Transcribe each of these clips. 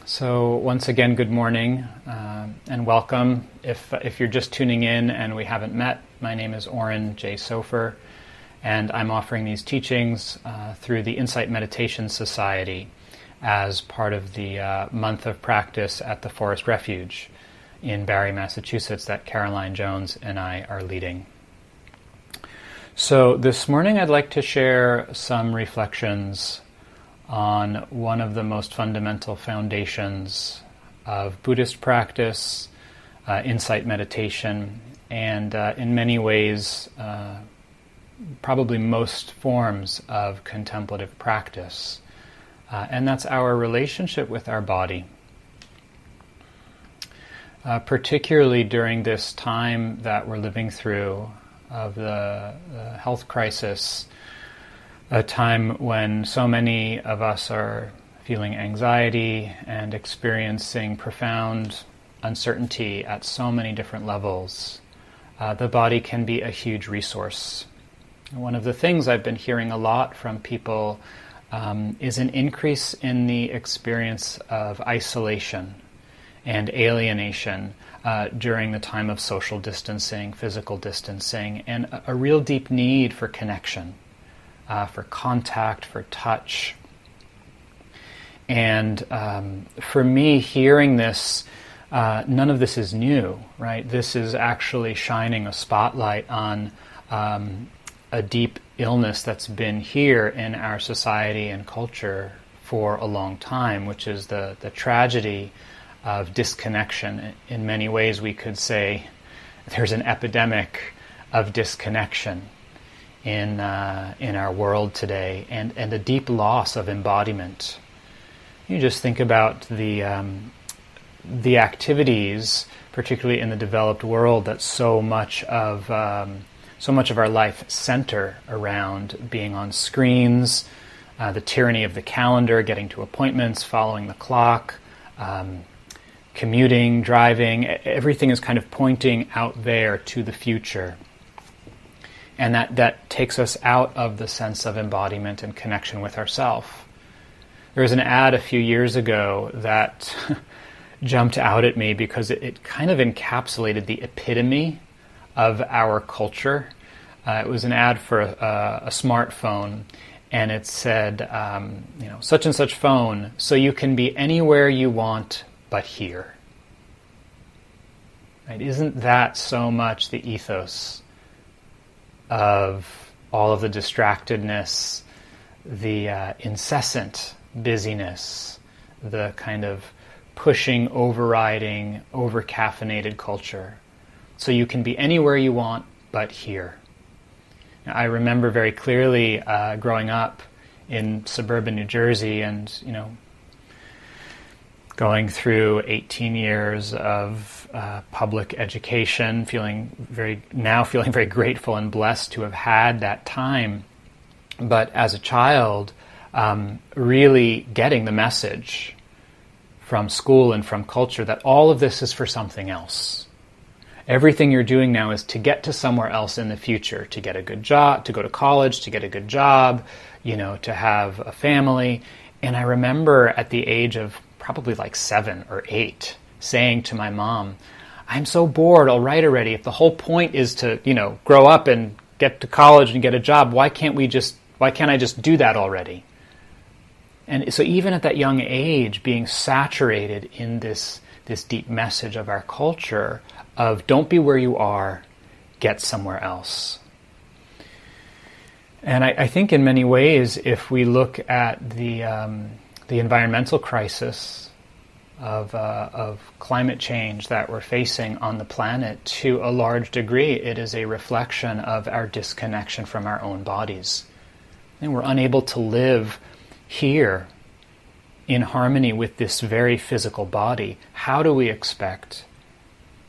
So once again, good morning and welcome. If you're just tuning in and we haven't met, my name is Oren Jay Sofer, and I'm offering these teachings through the Insight Meditation Society as part of the month of practice at the Forest Refuge in Barre, Massachusetts that Caroline Jones and I are leading. So this morning I'd like to share some reflections on one of the most fundamental foundations of Buddhist practice, insight meditation, and in many ways, probably most forms of contemplative practice. And that's our relationship with our body. Particularly during this time that we're living through of the health crisis, a time when so many of us are feeling anxiety and experiencing profound uncertainty at so many different levels. The body can be a huge resource. One of the things I've been hearing a lot from people is an increase in the experience of isolation and alienation during the time of social distancing, physical distancing, and a real deep need for connection. For contact, for touch. And for me, hearing this, none of this is new, right? This is actually shining a spotlight on a deep illness that's been here in our society and culture for a long time, which is the tragedy of disconnection. In many ways, we could say there's an epidemic of disconnection in our world today, and a deep loss of embodiment. You just think about the activities, particularly in the developed world, that so much of our life center around being on screens, the tyranny of the calendar, getting to appointments, following the clock, commuting, driving. Everything is kind of pointing out there to the future. And that takes us out of the sense of embodiment and connection with ourselves. There was an ad a few years ago that jumped out at me because it kind of encapsulated the epitome of our culture. It was an ad for a smartphone, and it said, such and such phone, so you can be anywhere you want but here. Right? Isn't that so much the ethos of all of the distractedness, the incessant busyness, the kind of pushing, overriding, over-caffeinated culture? So you can be anywhere you want but here. Now, I remember very clearly growing up in suburban New Jersey and, going through 18 years of public education, feeling very grateful and blessed to have had that time. But as a child, really getting the message from school and from culture that all of this is for something else. Everything you're doing now is to get to somewhere else in the future, to get a good job, to go to college, to get a good job, to have a family. And I remember at the age of probably like 7 or 8, saying to my mom, I'm so bored, I'll write already. If the whole point is to, grow up and get to college and get a job, why can't I just do that already? And so even at that young age, being saturated in this deep message of our culture of don't be where you are, get somewhere else. And I think in many ways, if we look at the environmental crisis of climate change that we're facing on the planet, to a large degree, it is a reflection of our disconnection from our own bodies. And we're unable to live here in harmony with this very physical body. How do we expect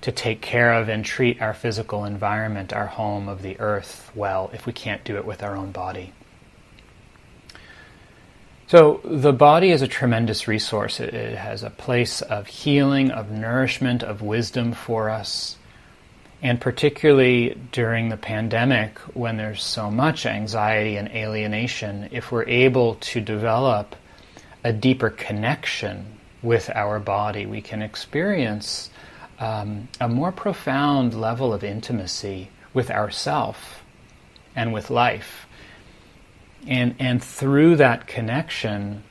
to take care of and treat our physical environment, our home of the earth, well, if we can't do it with our own body? So the body is a tremendous resource. It has a place of healing, of nourishment, of wisdom for us. And particularly during the pandemic, when there's so much anxiety and alienation, if we're able to develop a deeper connection with our body, we can experience a more profound level of intimacy with ourself and with life. And through that connection,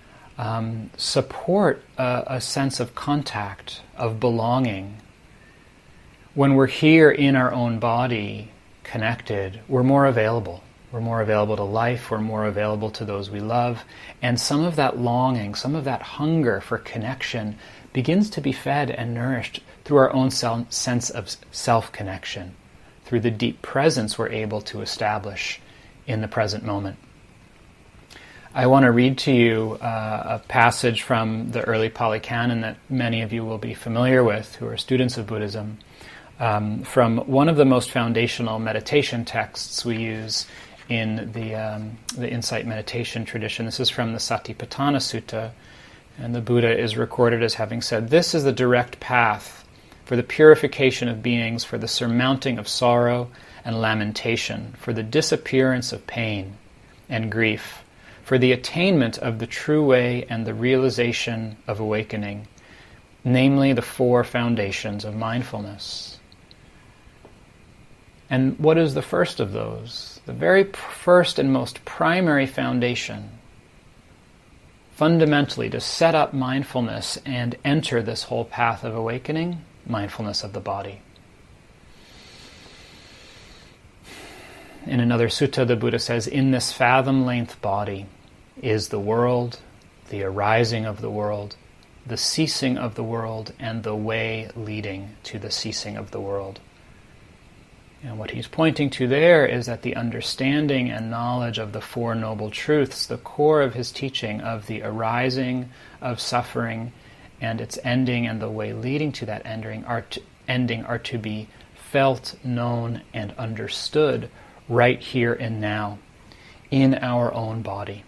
support a sense of contact, of belonging. When we're here in our own body, connected, we're more available. We're more available to life, we're more available to those we love, and some of that longing, some of that hunger for connection begins to be fed and nourished through our own sense of self-connection, through the deep presence we're able to establish in the present moment. I want to read to you a passage from the early Pali Canon that many of you will be familiar with who are students of Buddhism, from one of the most foundational meditation texts we use in the insight meditation tradition. This is from the Satipatthana Sutta, and the Buddha is recorded as having said, "This is the direct path for the purification of beings, for the surmounting of sorrow and lamentation, for the disappearance of pain and grief, for the attainment of the true way and the realization of awakening, namely the four foundations of mindfulness." And what is the first of those? The very first and most primary foundation, fundamentally to set up mindfulness and enter this whole path of awakening, mindfulness of the body. In another sutta, the Buddha says, "In this fathom-length body is the world, the arising of the world, the ceasing of the world, and the way leading to the ceasing of the world." And what he's pointing to there is that the understanding and knowledge of the Four Noble Truths, the core of his teaching of the arising of suffering and its ending and the way leading to that ending are to be felt, known, and understood right here and now in our own body.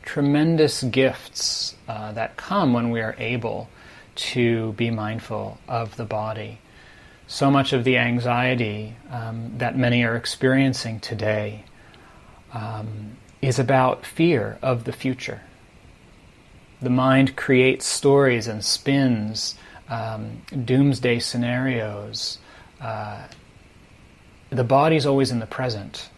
Tremendous gifts that come when we are able to be mindful of the body. So much of the anxiety that many are experiencing today is about fear of the future. The mind creates stories and spins doomsday scenarios. The body's always in the present.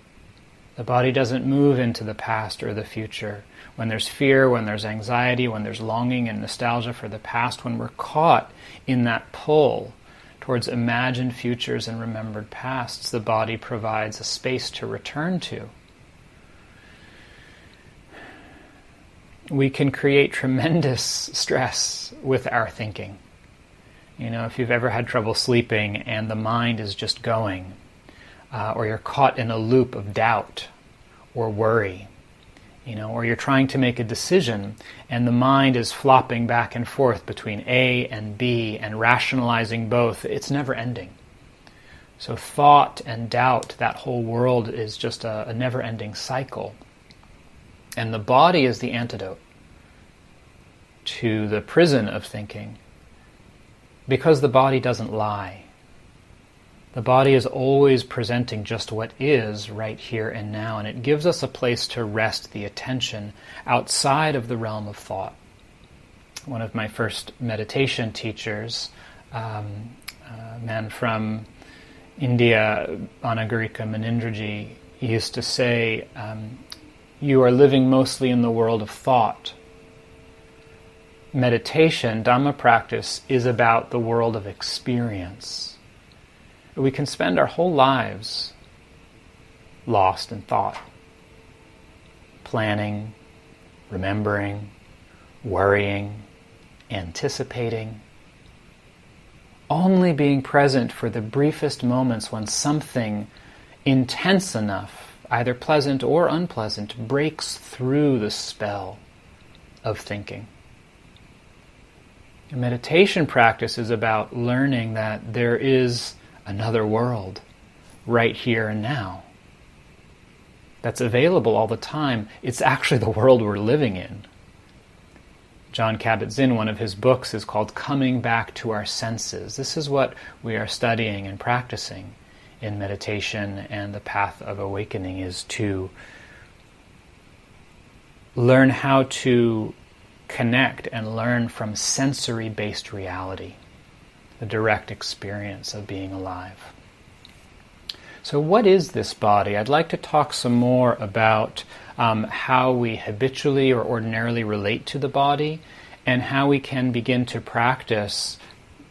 The body doesn't move into the past or the future. When there's fear, when there's anxiety, when there's longing and nostalgia for the past, when we're caught in that pull towards imagined futures and remembered pasts, the body provides a space to return to. We can create tremendous stress with our thinking. You know, if you've ever had trouble sleeping and the mind is just going, or you're caught in a loop of doubt or worry, you know, or you're trying to make a decision and the mind is flopping back and forth between A and B and rationalizing both, it's never ending. So thought and doubt, that whole world is just a never-ending cycle. And the body is the antidote to the prison of thinking, because the body doesn't lie. The body is always presenting just what is right here and now, and it gives us a place to rest the attention outside of the realm of thought. One of my first meditation teachers, a man from India, Anagarika Munindraji, used to say, "You are living mostly in the world of thought." Meditation, Dhamma practice, is about the world of experience. We can spend our whole lives lost in thought, planning, remembering, worrying, anticipating, only being present for the briefest moments when something intense enough, either pleasant or unpleasant, breaks through the spell of thinking. A meditation practice is about learning that there is another world right here and now that's available all the time. It's actually the world we're living in. John Kabat-Zinn, one of his books, is called Coming Back to Our Senses. This is what we are studying and practicing in meditation and the path of awakening, is to learn how to connect and learn from sensory-based reality, the direct experience of being alive. So what is this body? I'd like to talk some more about how we habitually or ordinarily relate to the body, and how we can begin to practice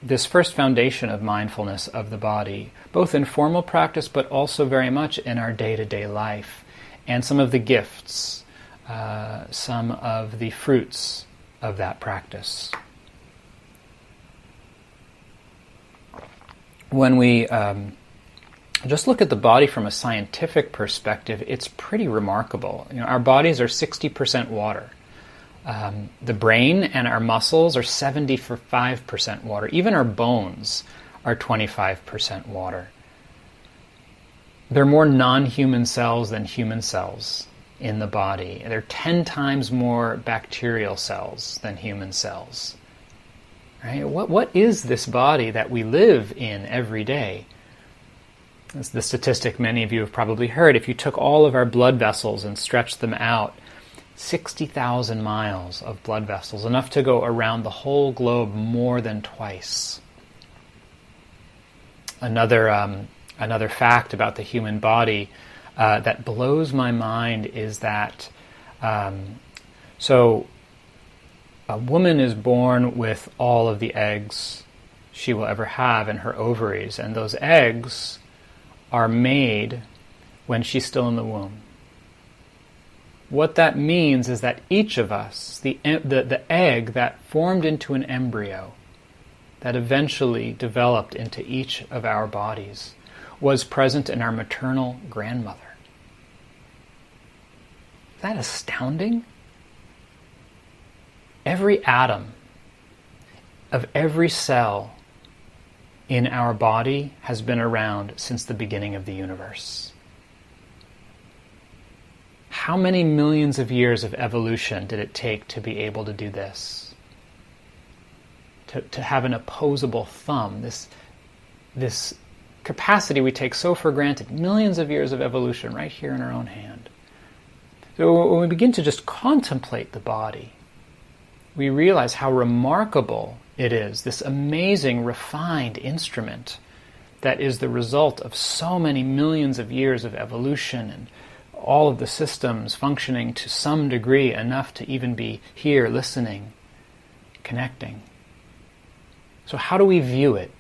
this first foundation of mindfulness of the body, both in formal practice but also very much in our day-to-day life, and some of the gifts, some of the fruits of that practice. When we just look at the body from a scientific perspective, it's pretty remarkable. Our bodies are 60% water. The brain and our muscles are 75% water. Even our bones are 25% water. There are more non-human cells than human cells in the body. There are 10 times more bacterial cells than human cells. Right? What is this body that we live in every day? That's the statistic many of you have probably heard. If you took all of our blood vessels and stretched them out, 60,000 miles of blood vessels, enough to go around the whole globe more than twice. Another fact about the human body that blows my mind is that so a woman is born with all of the eggs she will ever have in her ovaries, and those eggs are made when she's still in the womb. What that means is that each of us, the egg that formed into an embryo, that eventually developed into each of our bodies, was present in our maternal grandmother. Is that astounding? Every atom of every cell in our body has been around since the beginning of the universe. How many millions of years of evolution did it take to be able to do this? To have an opposable thumb, this capacity we take so for granted, millions of years of evolution right here in our own hand. So when we begin to just contemplate the body, we realize how remarkable it is, this amazing, refined instrument that is the result of so many millions of years of evolution and all of the systems functioning to some degree enough to even be here, listening, connecting. So how do we view it?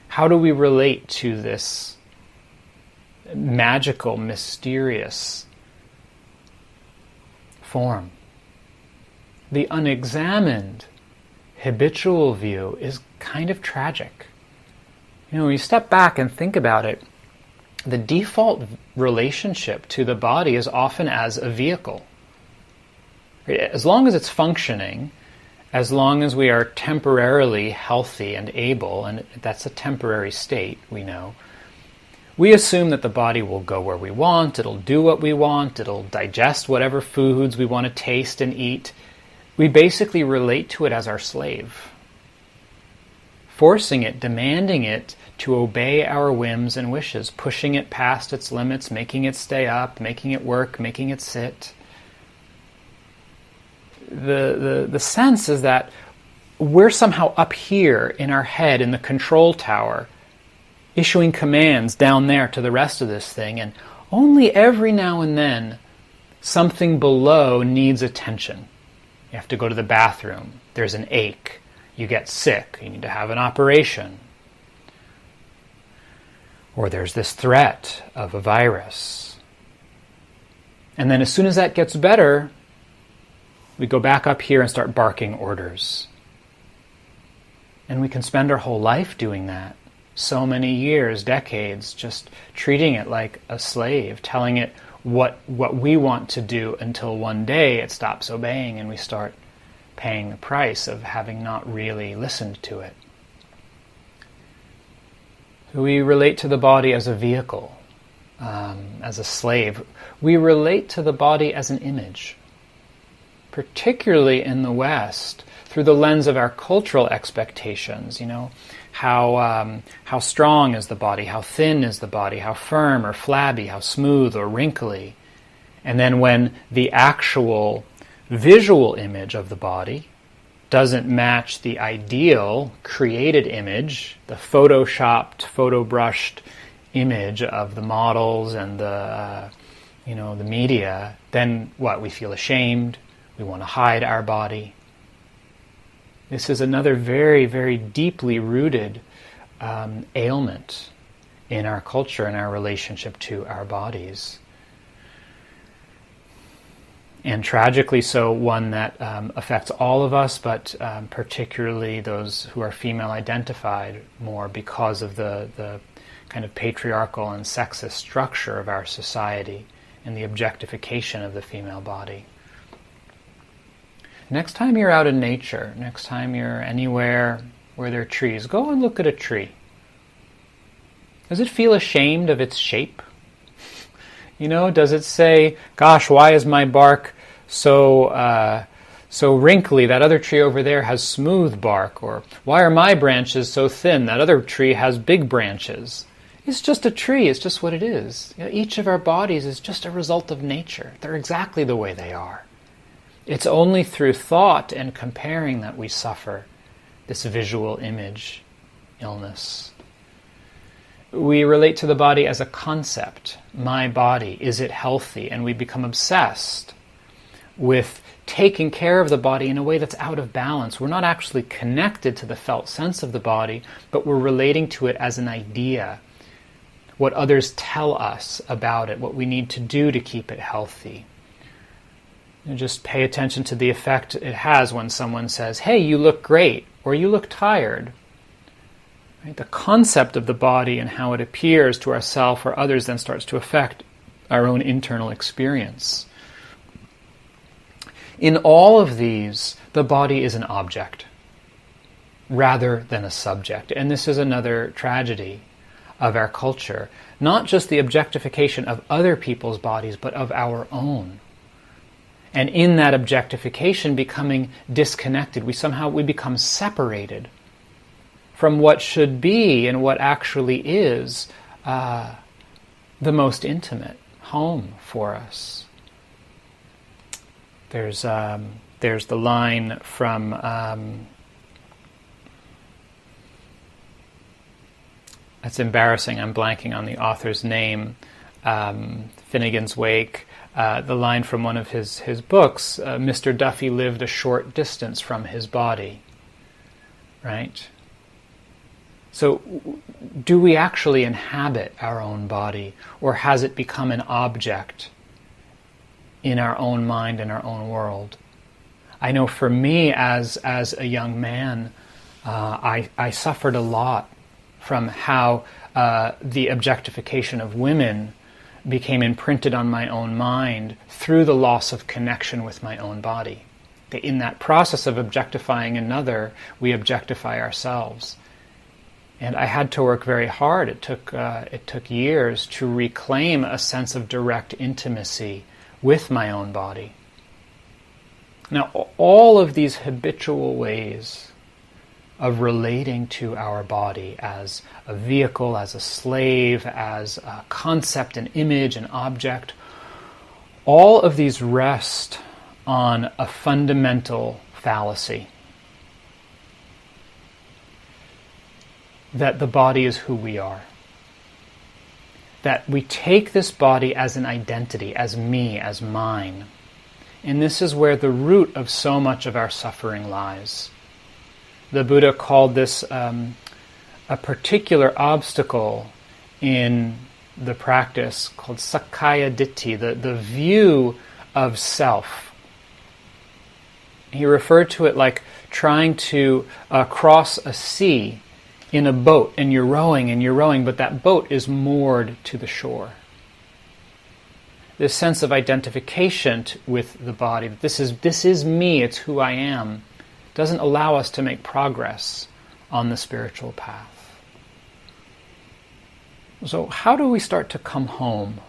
How do we relate to this magical, mysterious form? The unexamined, habitual view is kind of tragic. When you step back and think about it, the default relationship to the body is often as a vehicle. As long as it's functioning, as long as we are temporarily healthy and able, and that's a temporary state, we know, we assume that the body will go where we want, it'll do what we want, it'll digest whatever foods we want to taste and eat. We basically relate to it as our slave, forcing it, demanding it to obey our whims and wishes, pushing it past its limits, making it stay up, making it work, making it sit. The sense is that we're somehow up here in our head in the control tower, issuing commands down there to the rest of this thing, and only every now and then something below needs attention. You have to go to the bathroom, there's an ache, you get sick, you need to have an operation. Or there's this threat of a virus. And then as soon as that gets better, we go back up here and start barking orders. And we can spend our whole life doing that. So many years, decades, just treating it like a slave, telling it what we want to do until one day it stops obeying and we start paying the price of having not really listened to it. So we relate to the body as a vehicle, as a slave. We relate to the body as an image, particularly in the West, through the lens of our cultural expectations. How strong is the body, how thin is the body, how firm or flabby, how smooth or wrinkly. And then when the actual visual image of the body, doesn't match the ideal created image, the photoshopped, photo-brushed image of the models and the media, then what? We feel ashamed. We want to hide our body. This is another very, very deeply rooted ailment in our culture and our relationship to our bodies. And tragically so, one that affects all of us, but particularly those who are female identified more because of the kind of patriarchal and sexist structure of our society and the objectification of the female body. Next time you're out in nature, next time you're anywhere where there are trees, go and look at a tree. Does it feel ashamed of its shape? Does it say, gosh, why is my bark so wrinkly? That other tree over there has smooth bark. Or why are my branches so thin? That other tree has big branches. It's just a tree. It's just what it is. Each of our bodies is just a result of nature. They're exactly the way they are. It's only through thought and comparing that we suffer this visual image illness. We relate to the body as a concept. My body, is it healthy? And we become obsessed with taking care of the body in a way that's out of balance. We're not actually connected to the felt sense of the body, but we're relating to it as an idea. What others tell us about it, what we need to do to keep it healthy. And just pay attention to the effect it has when someone says, hey, you look great, or you look tired. Right? The concept of the body and how it appears to ourselves or others then starts to affect our own internal experience. In all of these, the body is an object rather than a subject. And this is another tragedy of our culture. Not just the objectification of other people's bodies, but of our own. And in that objectification, becoming disconnected. We become separated from what should be and what actually is the most intimate home for us. There's the line from it's embarrassing, I'm blanking on the author's name, Finnegans Wake, the line from one of his books, Mr. Duffy lived a short distance from his body, right? So do we actually inhabit our own body, or has it become an object in our own mind and our own world? I know for me as a young man, I suffered a lot from how the objectification of women became imprinted on my own mind through the loss of connection with my own body. In that process of objectifying another, we objectify ourselves. And I had to work very hard. It took years to reclaim a sense of direct intimacy with my own body. Now, all of these habitual ways of relating to our body as a vehicle, as a slave, as a concept, an image, an object, all of these rest on a fundamental fallacy. That the body is who we are. That we take this body as an identity, as me, as mine. And this is where the root of so much of our suffering lies. The Buddha called this a particular obstacle in the practice called Sakkaya Ditthi, the view of self. He referred to it like trying to cross a sea in a boat, and you're rowing, but that boat is moored to the shore. This sense of identification with the body, this is me, it's who I am, doesn't allow us to make progress on the spiritual path. So how do we start to come home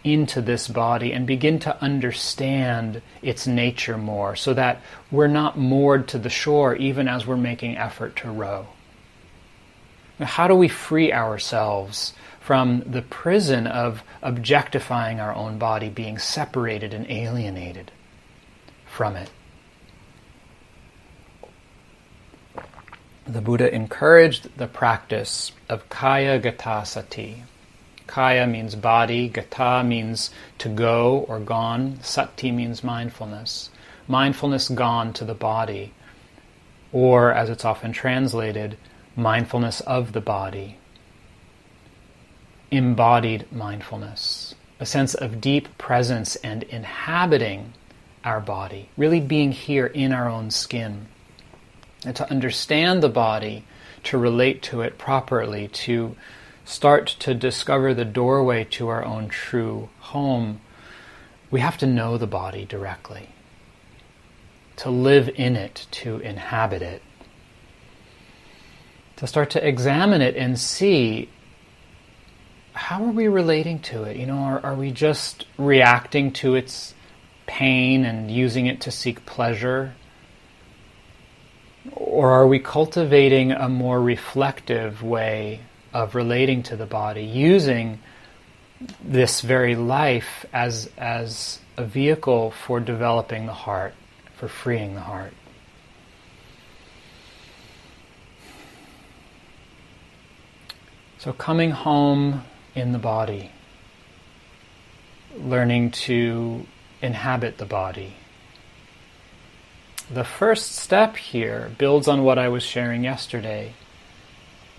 into this body and begin to understand its nature more so that we're not moored to the shore even as we're making effort to row? How do we free ourselves from the prison of objectifying our own body, being separated and alienated from it? the Buddha encouraged the practice of kaya gata sati. Kaya means body, gata means to go or gone, sati means mindfulness. Mindfulness gone to the body, or as it's often translated, mindfulness of the body. Embodied mindfulness, a sense of deep presence and inhabiting our body, really being here in our own skin. And to understand the body, to relate to it properly, to start to discover the doorway to our own true home, we have to know the body directly. To live in it, to inhabit it. To start to examine it and see, how are we relating to it? Are we just reacting to its pain and using it to seek pleasure? Or are we cultivating a more reflective way of relating to the body, using this very life as a vehicle for developing the heart, for freeing the heart? So coming home in the body, learning to inhabit the body. The first step here builds on what I was sharing yesterday.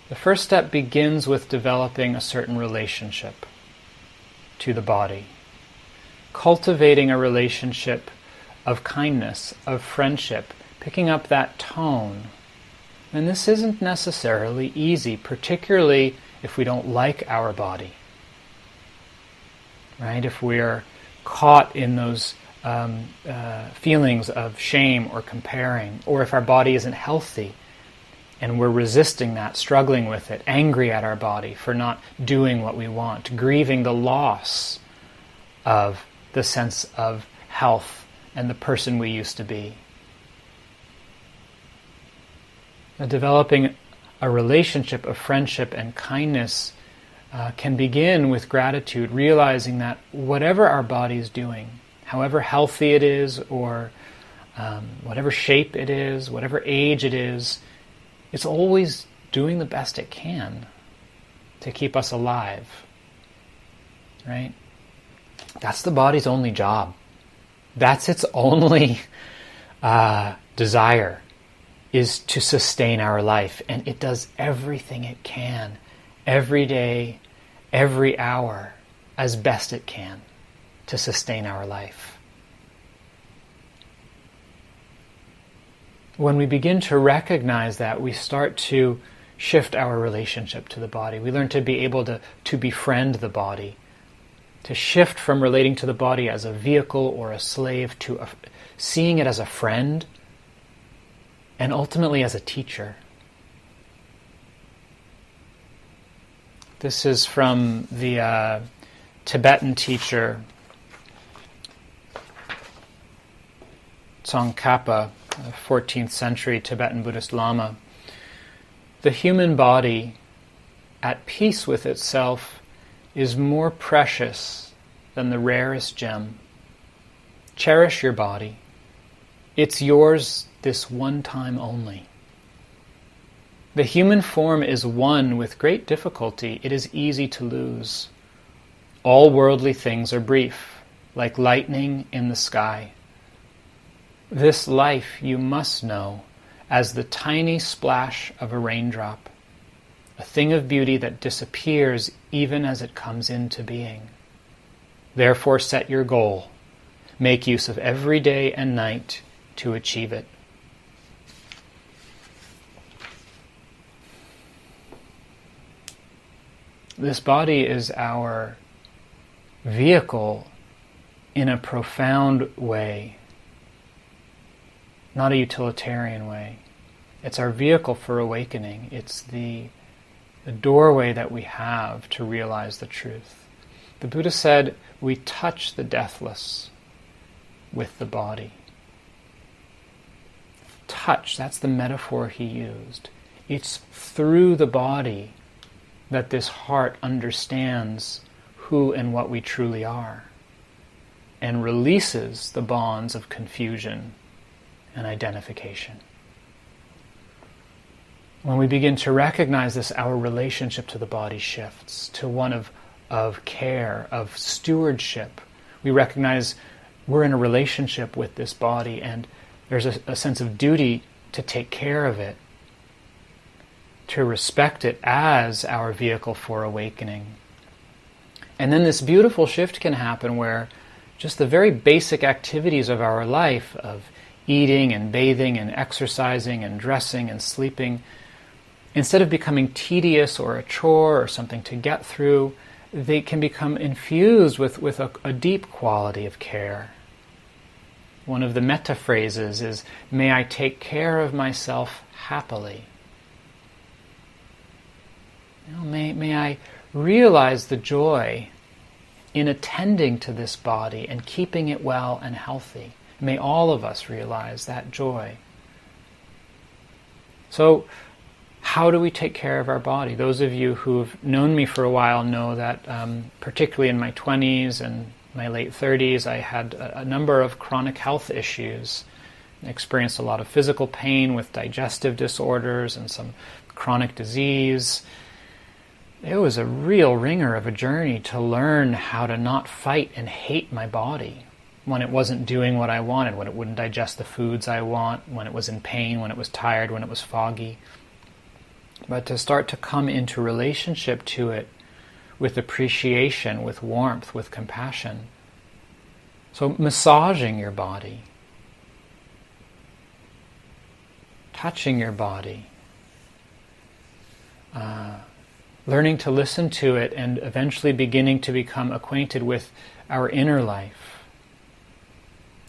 The first step begins with developing a certain relationship to the body, cultivating a relationship of kindness, of friendship, picking up that tone. And this isn't necessarily easy, particularly if we don't like our body. Right? If we're caught in those feelings of shame or comparing, or if our body isn't healthy and we're resisting that, struggling with it, angry at our body for not doing what we want, grieving the loss of the sense of health and the person we used to be. Developing a relationship of friendship and kindness can begin with gratitude, realizing that whatever our body is doing, however healthy it is, or whatever shape it is, whatever age it is, it's always doing the best it can to keep us alive. Right? That's the body's only job. That's its only desire, is to sustain our life. And it does everything it can, every day, every hour, as best it can, to sustain our life. When we begin to recognize that, we start to shift our relationship to the body. We learn to be able to befriend the body, to shift from relating to the body as a vehicle or a slave to seeing it as a friend, and ultimately as a teacher. This is from the Tibetan teacher Tsongkhapa, a 14th century Tibetan Buddhist Lama. The human body, at peace with itself, is more precious than the rarest gem. Cherish your body. It's yours this one time only. The human form is won with great difficulty. It is easy to lose. All worldly things are brief, like lightning in the sky. This life you must know as the tiny splash of a raindrop, a thing of beauty that disappears even as it comes into being. Therefore set your goal. Make use of every day and night to achieve it. This body is our vehicle in a profound way, not a utilitarian way. It's our vehicle for awakening. It's the doorway that we have to realize the truth. The Buddha said, we touch the deathless with the body. Touch, that's the metaphor he used. It's through the body that this heart understands who and what we truly are, and releases the bonds of confusion and identification. When we begin to recognize this, our relationship to the body shifts to one of care, of stewardship. We recognize we're in a relationship with this body, and there's a sense of duty to take care of it, to respect it as our vehicle for awakening. And then this beautiful shift can happen where just the very basic activities of our life, of eating and bathing and exercising and dressing and sleeping, instead of becoming tedious or a chore or something to get through, they can become infused with a deep quality of care. One of the metta phrases is, "May I take care of myself happily." May I realize the joy in attending to this body and keeping it well and healthy. May all of us realize that joy. So, how do we take care of our body? Those of you who've known me for a while know that particularly in my 20s and my late 30s, I had a number of chronic health issues. I experienced a lot of physical pain with digestive disorders and some chronic disease. It was a real ringer of a journey to learn how to not fight and hate my body when it wasn't doing what I wanted, when it wouldn't digest the foods I want, when it was in pain, when it was tired, when it was foggy. But to start to come into relationship to it with appreciation, with warmth, with compassion. So massaging your body, touching your body, learning to listen to it, and eventually beginning to become acquainted with our inner life.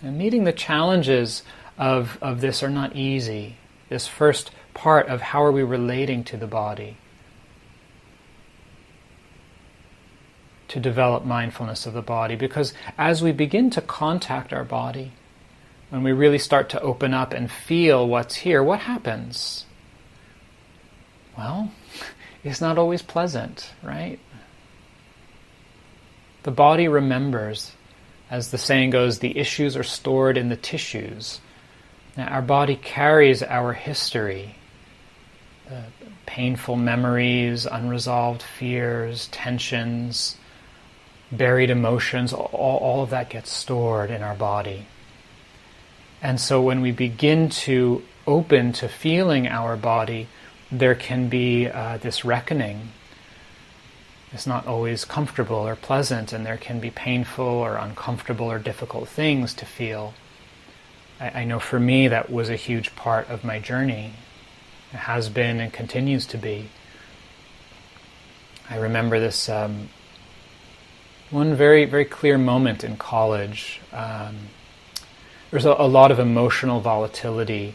And meeting the challenges of this are not easy. This first part of how are we relating to the body. To develop mindfulness of the body, because as we begin to contact our body, when we really start to open up and feel what's here, what happens? Well, it's not always pleasant, right? The body remembers. As the saying goes, the issues are stored in the tissues. Now, our body carries our history, the painful memories, unresolved fears, tensions, buried emotions, all of that gets stored in our body. And so when we begin to open to feeling our body, there can be this reckoning. It's not always comfortable or pleasant, and there can be painful or uncomfortable or difficult things to feel. I know for me that was a huge part of my journey. It has been and continues to be. I remember this one very, very clear moment in college. There's a lot of emotional volatility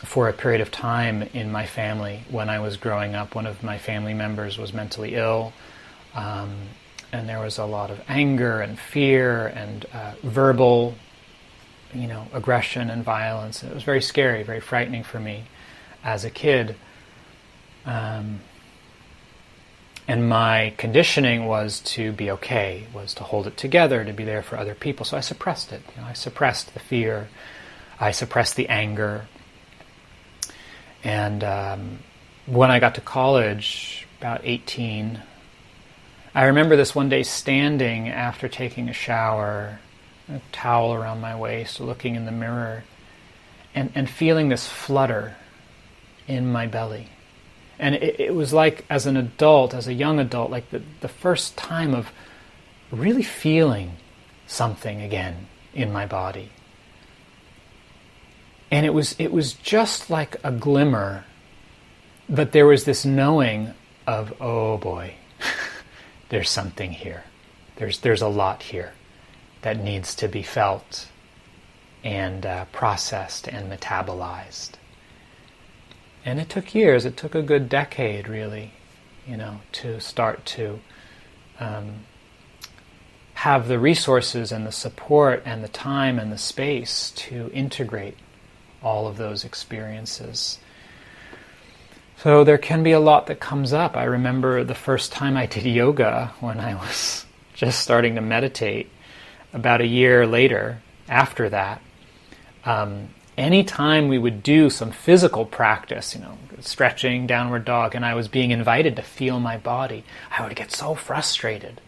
for a period of time in my family when I was growing up. One of my family members was mentally ill, and there was a lot of anger and fear and verbal, aggression and violence. It was very scary, very frightening for me as a kid. And my conditioning was to be okay, was to hold it together, to be there for other people. So I suppressed it. I suppressed the fear. I suppressed the anger. And when I got to college, about 18, I remember this one day standing after taking a shower, a towel around my waist, looking in the mirror, and feeling this flutter in my belly. And it was like, as an adult, as a young adult, like the first time of really feeling something again in my body. And it was just like a glimmer, but there was this knowing of, oh boy, there's something here. There's a lot here that needs to be felt and processed and metabolized. And it took years. It took a good decade, really, to start to have the resources and the support and the time and the space to integrate all of those experiences. So there can be a lot that comes up. I remember the first time I did yoga when I was just starting to meditate. About a year later, after that, anytime we would do some physical practice, stretching, downward dog, and I was being invited to feel my body, I would get so frustrated.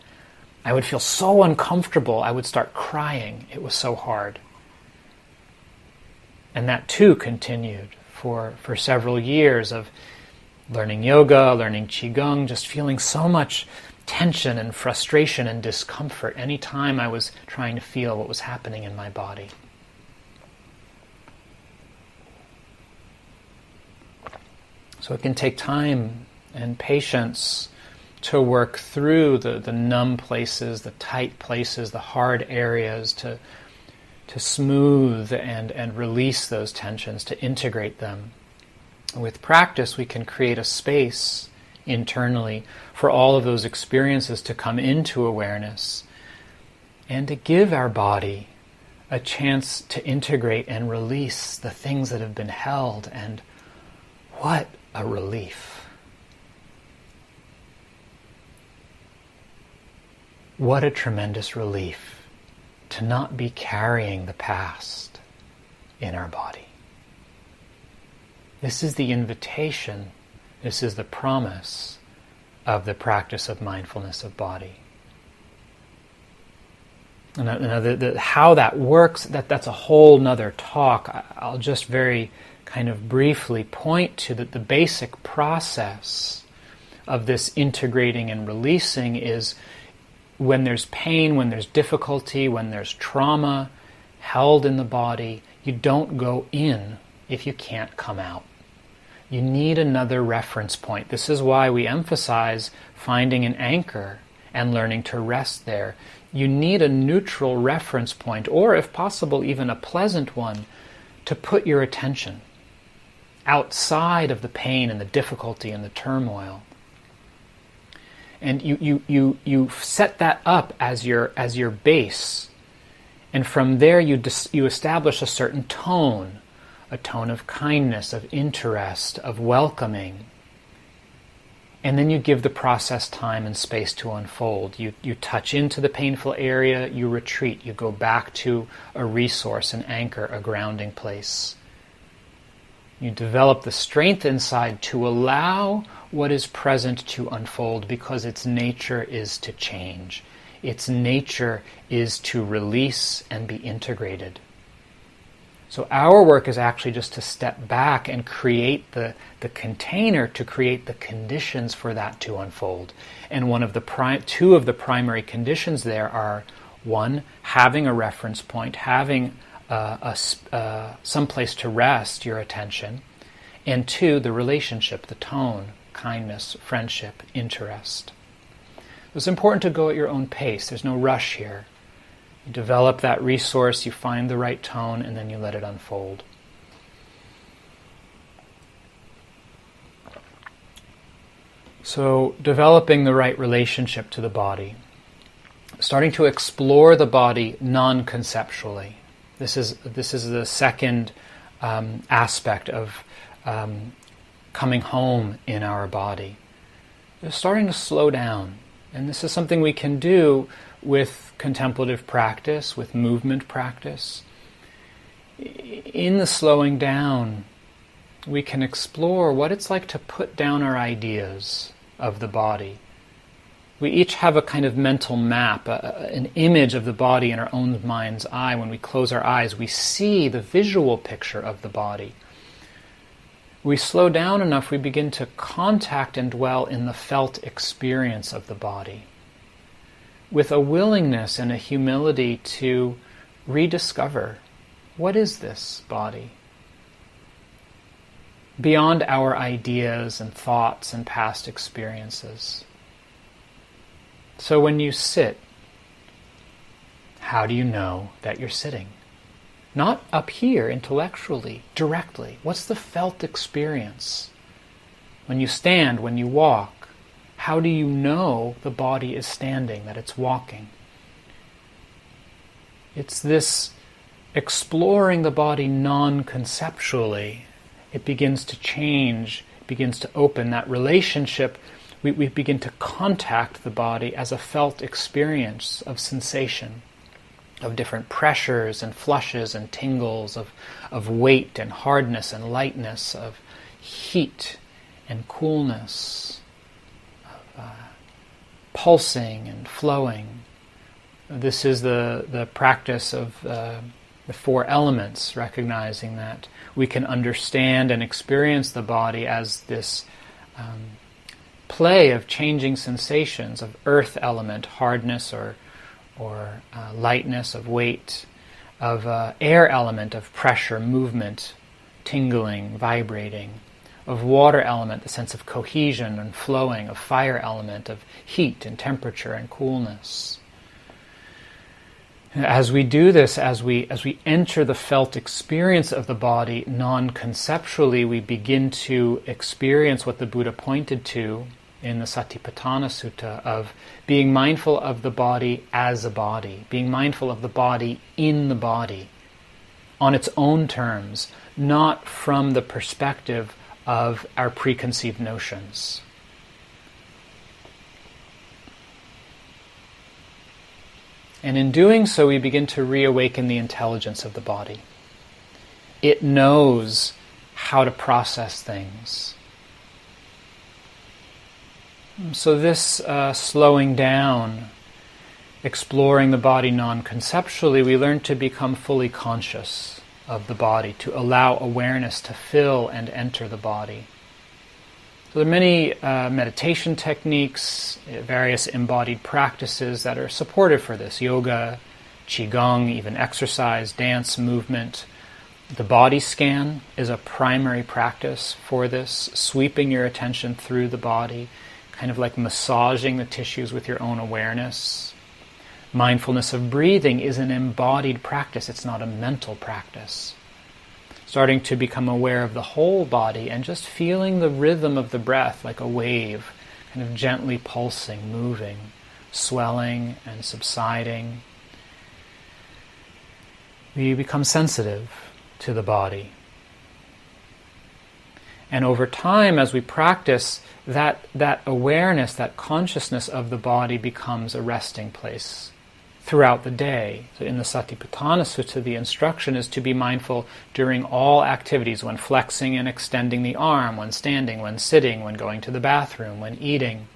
I would feel so uncomfortable. I would start crying. It was so hard. And that too continued for several years of learning yoga, learning qigong, just feeling so much tension and frustration and discomfort anytime I was trying to feel what was happening in my body. So it can take time and patience to work through the numb places, the tight places, the hard areas, to smooth and release those tensions, to integrate them. With practice, we can create a space internally for all of those experiences to come into awareness and to give our body a chance to integrate and release the things that have been held. And what a relief. What a tremendous relief to not be carrying the past in our body. This is the invitation, this is the promise of the practice of mindfulness of body. And how that works, that's a whole nother talk. I'll just very kind of briefly point to that the basic process of this integrating and releasing is when there's pain, when there's difficulty, when there's trauma held in the body, you don't go in if you can't come out. You need another reference point. This is why we emphasize finding an anchor and learning to rest there. You need a neutral reference point, or if possible, even a pleasant one, to put your attention outside of the pain and the difficulty and the turmoil. And you set that up as your base, and from there you establish a certain tone, a tone of kindness, of interest, of welcoming. And then you give the process time and space to unfold. You touch into the painful area, you retreat, you go back to a resource, an anchor, a grounding place. You develop the strength inside to allow what is present to unfold, because its nature is to change. Its nature is to release and be integrated. So our work is actually just to step back and create the container, to create the conditions for that to unfold. And two of the primary conditions there are, one, having a reference point, having some place to rest your attention, and two, the relationship, the tone, kindness, friendship, interest. It's important to go at your own pace. There's no rush here. You develop that resource, you find the right tone, and then you let it unfold. So, developing the right relationship to the body. Starting to explore the body non-conceptually. This is the second aspect of coming home in our body. Just starting to slow down. And this is something we can do with contemplative practice, with movement practice. In the slowing down, we can explore what it's like to put down our ideas of the body. We each have a kind of mental map, an image of the body in our own mind's eye. When we close our eyes, we see the visual picture of the body. We slow down enough, we begin to contact and dwell in the felt experience of the body, with a willingness and a humility to rediscover, what is this body? Beyond our ideas and thoughts and past experiences. So when you sit, how do you know that you're sitting? Not up here intellectually, directly. What's the felt experience? When you stand, when you walk, how do you know the body is standing, that it's walking? It's this exploring the body non-conceptually. It begins to change, begins to open that relationship. We begin to contact the body as a felt experience of sensation. of different pressures and flushes and tingles, of weight and hardness and lightness, of heat and coolness, of pulsing and flowing. This is the practice of the four elements, recognizing that we can understand and experience the body as this play of changing sensations, of earth element, hardness or lightness, of weight, of air element, of pressure, movement, tingling, vibrating, of water element, the sense of cohesion and flowing, of fire element, of heat and temperature and coolness. As we do this, as we enter the felt experience of the body non-conceptually, we begin to experience what the Buddha pointed to in the Satipatthana Sutta of being mindful of the body as a body, being mindful of the body in the body, on its own terms, not from the perspective of our preconceived notions. And in doing so, we begin to reawaken the intelligence of the body. It knows how to process things. So this slowing down, exploring the body non-conceptually, we learn to become fully conscious of the body, to allow awareness to fill and enter the body. So there are many meditation techniques, various embodied practices that are supportive for this. Yoga, qigong, even exercise, dance, movement. The body scan is a primary practice for this, sweeping your attention through the body, kind of like massaging the tissues with your own awareness. Mindfulness of breathing is an embodied practice, it's not a mental practice. Starting to become aware of the whole body and just feeling the rhythm of the breath like a wave, kind of gently pulsing, moving, swelling and subsiding. We become sensitive to the body. And over time, as we practice, that awareness, that consciousness of the body becomes a resting place throughout the day. So in the Satipatthana Sutta, the instruction is to be mindful during all activities, when flexing and extending the arm, when standing, when sitting, when going to the bathroom, when eating.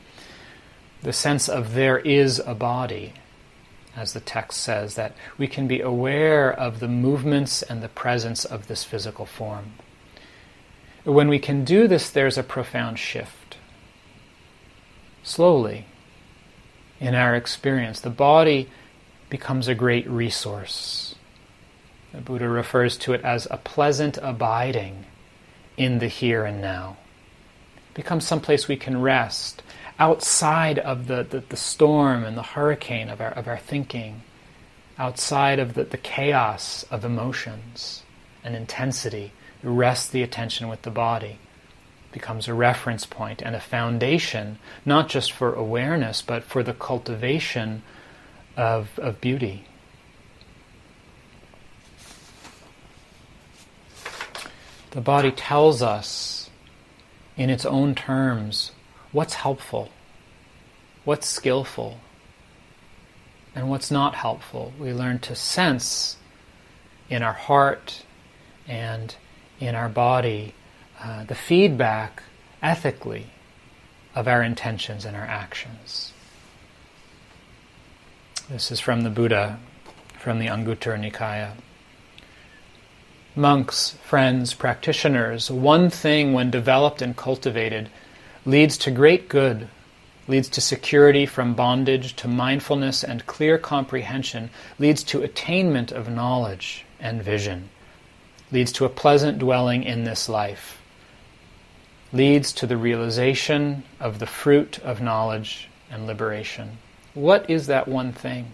The sense of there is a body, as the text says, that we can be aware of the movements and the presence of this physical form. When we can do this, there's a profound shift. Slowly, in our experience, the body becomes a great resource. The Buddha refers to it as a pleasant abiding in the here and now. It becomes someplace we can rest, outside of the storm and the hurricane of our thinking, outside of the chaos of emotions and intensity. Rest the attention with the body. It becomes a reference point and a foundation, not just for awareness, but for the cultivation of beauty. The body tells us in its own terms what's helpful, what's skillful, and what's not helpful. We learn to sense in our heart and in our body the feedback ethically of our intentions and our actions. This is from the Buddha, from the Anguttara Nikaya. Monks, friends, practitioners, one thing when developed and cultivated leads to great good, leads to security from bondage, to mindfulness and clear comprehension, leads to attainment of knowledge and vision, leads to a pleasant dwelling in this life, leads to the realization of the fruit of knowledge and liberation. What is that one thing?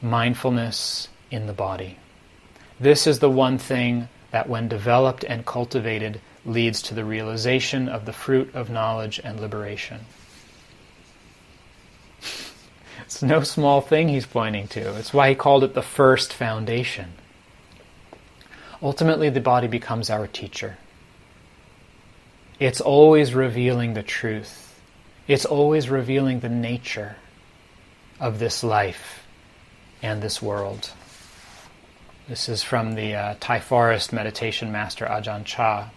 Mindfulness in the body. This is the one thing that, when developed and cultivated, leads to the realization of the fruit of knowledge and liberation. It's no small thing he's pointing to. It's why he called it the first foundation. Ultimately, the body becomes our teacher. It's always revealing the truth. It's always revealing the nature of this life and this world. This is from the Thai forest meditation master Ajahn Chah.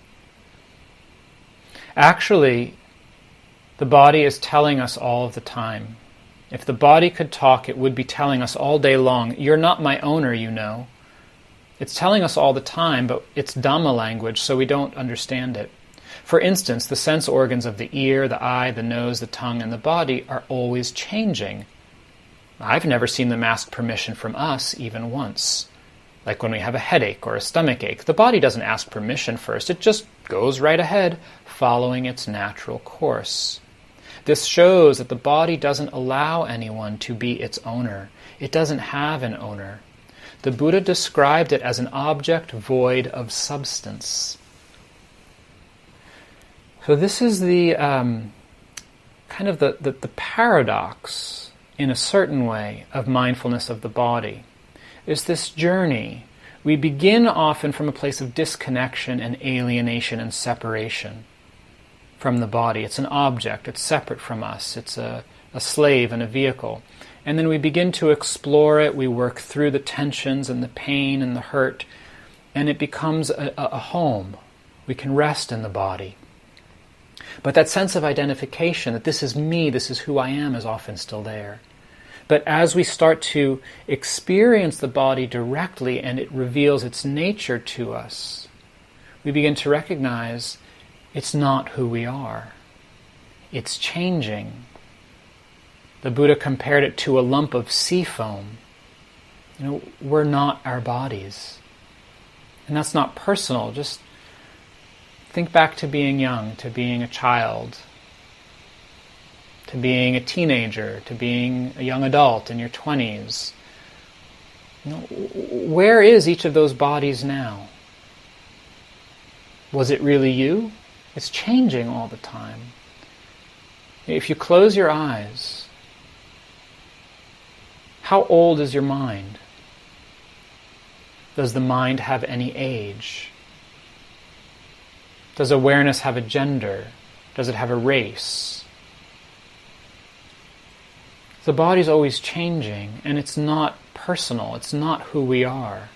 Actually, the body is telling us all of the time. If the body could talk, it would be telling us all day long, "You're not my owner, you know." It's telling us all the time, but it's Dhamma language, so we don't understand it. For instance, the sense organs of the ear, the eye, the nose, the tongue, and the body are always changing. I've never seen them ask permission from us, even once. Like when we have a headache or a stomach ache, the body doesn't ask permission first, it just goes right ahead, following its natural course. This shows that the body doesn't allow anyone to be its owner. It doesn't have an owner. The Buddha described it as an object void of substance. So this is the kind of the paradox, in a certain way, of mindfulness of the body. Is this journey. We begin often from a place of disconnection and alienation and separation from the body. It's an object, it's separate from us, it's a slave and a vehicle. And then we begin to explore it, we work through the tensions and the pain and the hurt, and it becomes a home. We can rest in the body. But that sense of identification, that this is me, this is who I am, is often still there. But as we start to experience the body directly and it reveals its nature to us, we begin to recognize it's not who we are. It's changing. The Buddha compared it to a lump of sea foam. We're not our bodies. And that's not personal. Just think back to being young, to being a child, to being a teenager, to being a young adult in your 20s. Where is each of those bodies now? Was it really you? It's changing all the time. If you close your eyes, how old is your mind? Does the mind have any age? Does awareness have a gender? Does it have a race? The body's always changing, and it's not personal. It's not who we are.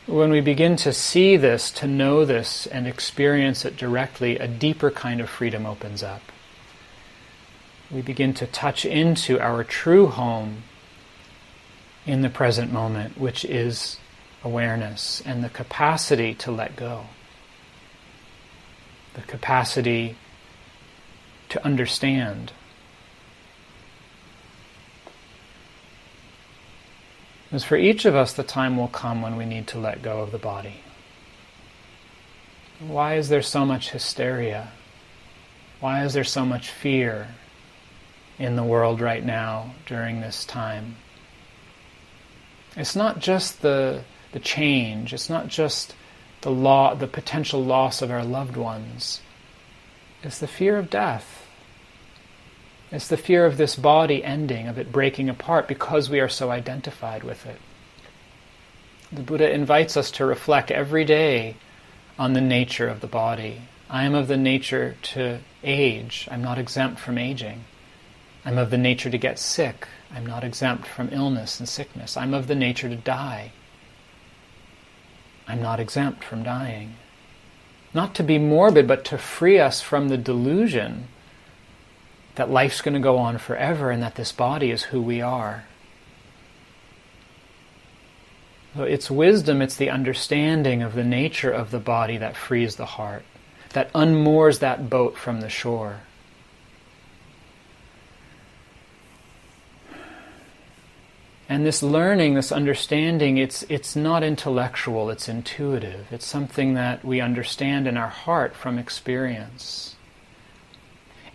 When we begin to see this, to know this, and experience it directly, a deeper kind of freedom opens up. We begin to touch into our true home in the present moment, which is awareness and the capacity to let go. The capacity to understand. Because for each of us, the time will come when we need to let go of the body. Why is there so much hysteria? Why is there so much fear in the world right now during this time? It's not just the change, it's not just the potential loss of our loved ones. It's the fear of death. It's the fear of this body ending, of it breaking apart because we are so identified with it. The Buddha invites us to reflect every day on the nature of the body. I am of the nature to age. I'm not exempt from aging. I'm of the nature to get sick. I'm not exempt from illness and sickness. I'm of the nature to die. I'm not exempt from dying. Not to be morbid, but to free us from the delusion that life's going to go on forever and that this body is who we are. So it's wisdom, it's the understanding of the nature of the body that frees the heart, that unmoors that boat from the shore. And this learning, this understanding, it's not intellectual, it's intuitive. It's something that we understand in our heart from experience.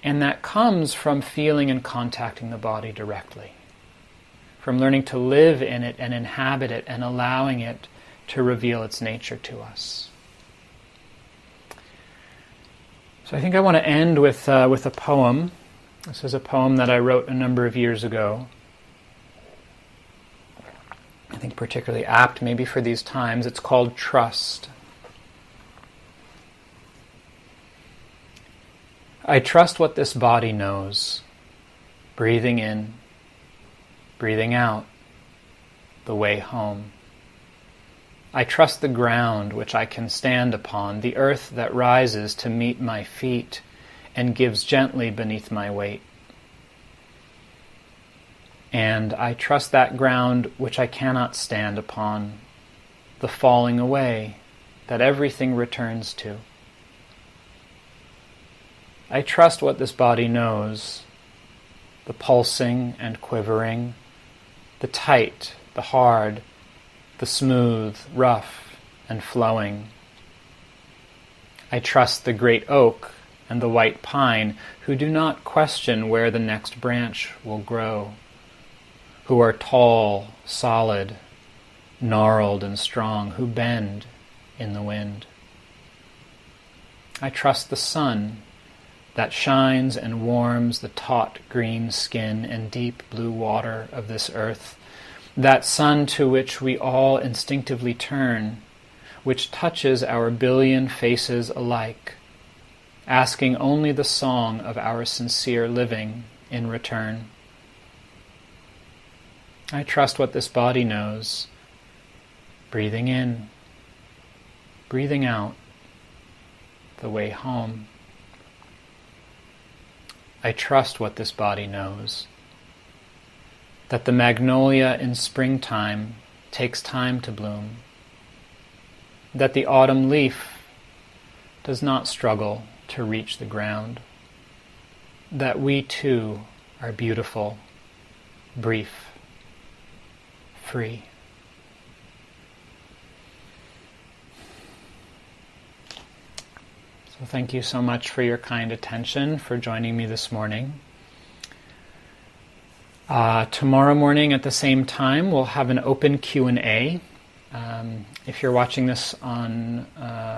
And that comes from feeling and contacting the body directly. From learning to live in it and inhabit it and allowing it to reveal its nature to us. So I think I want to end with a poem. This is a poem that I wrote a number of years ago. I think particularly apt maybe for these times. It's called Trust. I trust what this body knows, breathing in, breathing out, the way home. I trust the ground which I can stand upon, the earth that rises to meet my feet and gives gently beneath my weight. And I trust that ground which I cannot stand upon, the falling away that everything returns to. I trust what this body knows, the pulsing and quivering, the tight, the hard, the smooth, rough, and flowing. I trust the great oak and the white pine, who do not question where the next branch will grow, who are tall, solid, gnarled and strong, who bend in the wind. I trust the sun that shines and warms the taut green skin and deep blue water of this earth, that sun to which we all instinctively turn, which touches our billion faces alike, asking only the song of our sincere living in return. I trust what this body knows, breathing in, breathing out, the way home. I trust what this body knows, that the magnolia in springtime takes time to bloom, that the autumn leaf does not struggle to reach the ground, that we too are beautiful, brief, free. So thank you so much for your kind attention, for joining me this morning. Tomorrow morning at the same time, we'll have an open Q&A. If you're watching this online,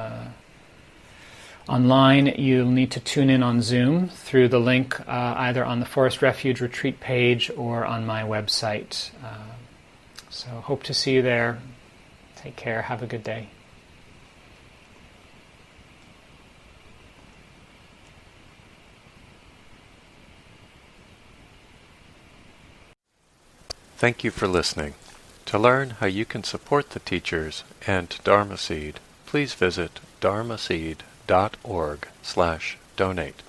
you'll need to tune in on Zoom through the link either on the Forest Refuge Retreat page or on my website. So hope to see you there. Take care. Have a good day. Thank you for listening. To learn how you can support the teachers and Dharma Seed, please visit dharmaseed.org/donate.